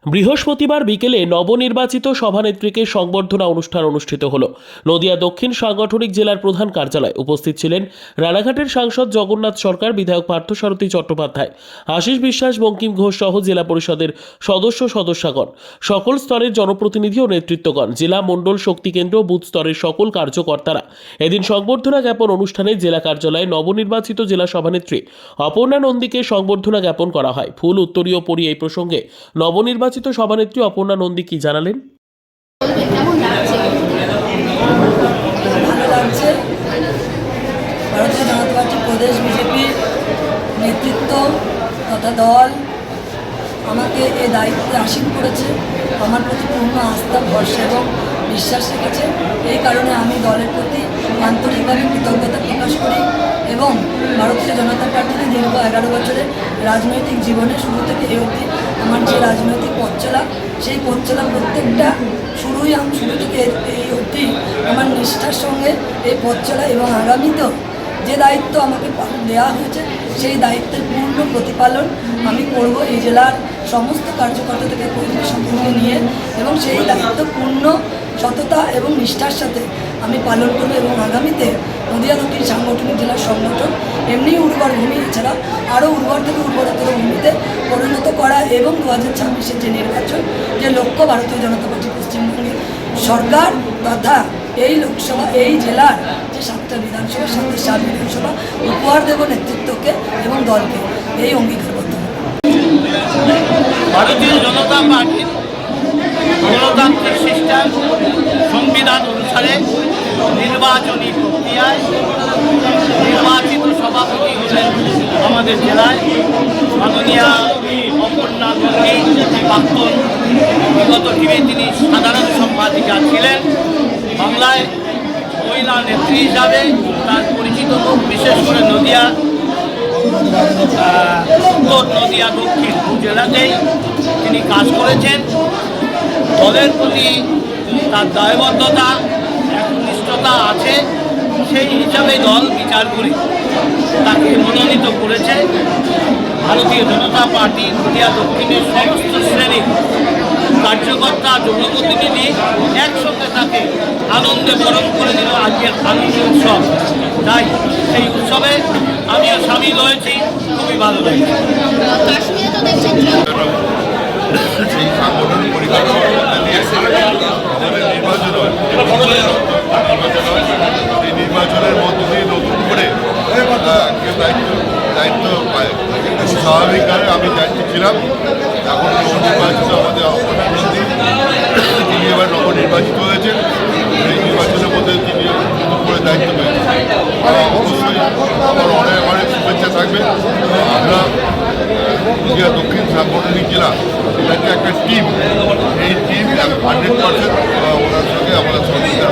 বৃহস্পতিবার বিকেলে নবনির্বাচিত সভানেত্রীকে সংবর্ধনা অনুষ্ঠান অনুষ্ঠিত হলো নদিয়া দক্ষিণ সাংগঠনিক জেলার প্রধান কার্যালয়ে। উপস্থিত ছিলেন রানাঘাটের সাংসদ জগন্নাথ সরকার, বিধায়ক পার্থসারথী চট্টোপাধ্যায়, আশিস বিশ্বাস, বঙ্কিম ঘোষ সহ জেলা পরিষদের সদস্যগণ, সকল স্তরের জনপ্রতিনিধি ও নেতৃত্বগণ, জেলা মণ্ডল শক্তি কেন্দ্র, বুথ স্তরের সকল কার্যকর্তারা। এদিন সংবর্ধনা জ্ঞাপন অনুষ্ঠানে জেলা কার্যালয়ে নবনির্বাচিত জেলা সভানেত্রী অপর্ণা নন্দীকে সংবর্ধনা জ্ঞাপন করা হয়। ফুল উত্তরীয় পরি এই প্রসঙ্গে নবনির্বাচিত সভানেত্রী অপর্ণা নন্দী কি জানালেন? ভালো লাগছে। ভারতীয় জনতা পার্টি প্রদেশ বিজেপির নেতৃত্ব তথা দল আমাকে এই দায়িত্বে আসীন করেছে। আমার প্রতি পূর্ণ আস্থা, ভরসা এবং বিশ্বাস রেখেছে। এই কারণে আমি দলের প্রতি আন্তরিকভাবে কৃতজ্ঞতা প্রকাশ করি এবং ভারতীয় জনতা পার্টিতে দীর্ঘ 11 বছরের রাজনৈতিক জীবনে শুরু থেকে এই অবধি আমার যে রাজনৈতিক পথ চলা, সেই পথ চলা প্রত্যেকটা শুরু থেকে এই অবধি আমার নিষ্ঠার সঙ্গে এই পথ চলা এবং আগামীতেও যে দায়িত্ব আমাকে দেওয়া হয়েছে সেই দায়িত্বের পূর্ণ প্রতিপালন আমি করব এই জেলার সমস্ত কার্যকর্তা থেকে কর্মী সম্পর্ক নিয়ে, এবং সেই দায়িত্ব পূর্ণ সততা এবং নিষ্ঠার সাথে আমি পালন করব এবং আগামীতে নদিয়া দক্ষিণ সাংগঠনিক জেলার সংগঠন এমনি উর্বর ভূমি এছাড়া আরও উর্বর থেকে উর্বরতর ভূমিতে পরিণত করা এবং 2026-এর যে নির্বাচন, যে লক্ষ্য ভারতীয় জনতা পার্টি পশ্চিমবঙ্গের সরকার তথা এই লোকসভা, এই জেলার যে 7টা বিধানসভা, 7 বিধানসভা উপহার দেব নেতৃত্বকে এবং দলকে, এই অঙ্গীকারবদ্ধ। ভারতীয় জনতা পার্টির গণতান্ত্রিক সিস্টেম সংবিধান অনুসারে নির্বাচনী প্রক্রিয়ায় নির্বাচিত সভাপতি হলেন আমাদের জেলায় মাননীয়া অপর্ণা নন্দী। প্রাক্তন বিগত টিভি তিনি সাধারণ সম্পাদিকা ছিলেন। বাংলায় মহিলা নেত্রী হিসাবে তার পরিচিত মুখ, বিশেষ করে নদিয়া উত্তর, নদিয়া দক্ষিণ জেলাতেই তিনি কাজ করেছেন। দলের প্রতি তার দায়বদ্ধতা, একনিষ্ঠতা আছে, সেই হিসাবে দল বিচার করে তাকে মনোনীত করেছে। ভারতীয় জনতা পার্টি নদিয়া দক্ষিণের সমস্ত শ্রেণীর কার্যকর্তা, জনপ্রতিনিধি একসঙ্গে তাকে আনন্দে বরণ করে দিল আজকের আনন্দ উৎসব। তাই সেই উৎসবে আমিও সামিল হয়েছি, খুবই ভালো লাগছে। সেই সাংগঠনিক পরিকল্পনা দিয়ে আমাদের নির্বাচন হয়, এই নির্বাচনের মধ্য দিয়ে নতুন করে কেউ দায়িত্ব পায়। স্বাভাবিকভাবে আমি দায়িত্ব ছিলাম, এখন নবনির্বাচিত আমাদের অপর্ণা নন্দী, তিনি এবার নবনির্বাচিত হয়েছেন। এই নির্বাচনের মধ্যে তিনি নতুন করে দায়িত্ব পেয়েছেন। অবশ্যই আমার অনেক অনেক শুভেচ্ছা থাকবে। আমরা নদিয়া দক্ষিণ সাংগঠনিক জেলা, এটাকে একটা টিম, এই টিম 100% ওনার সঙ্গে আমাদের সহযোগিতা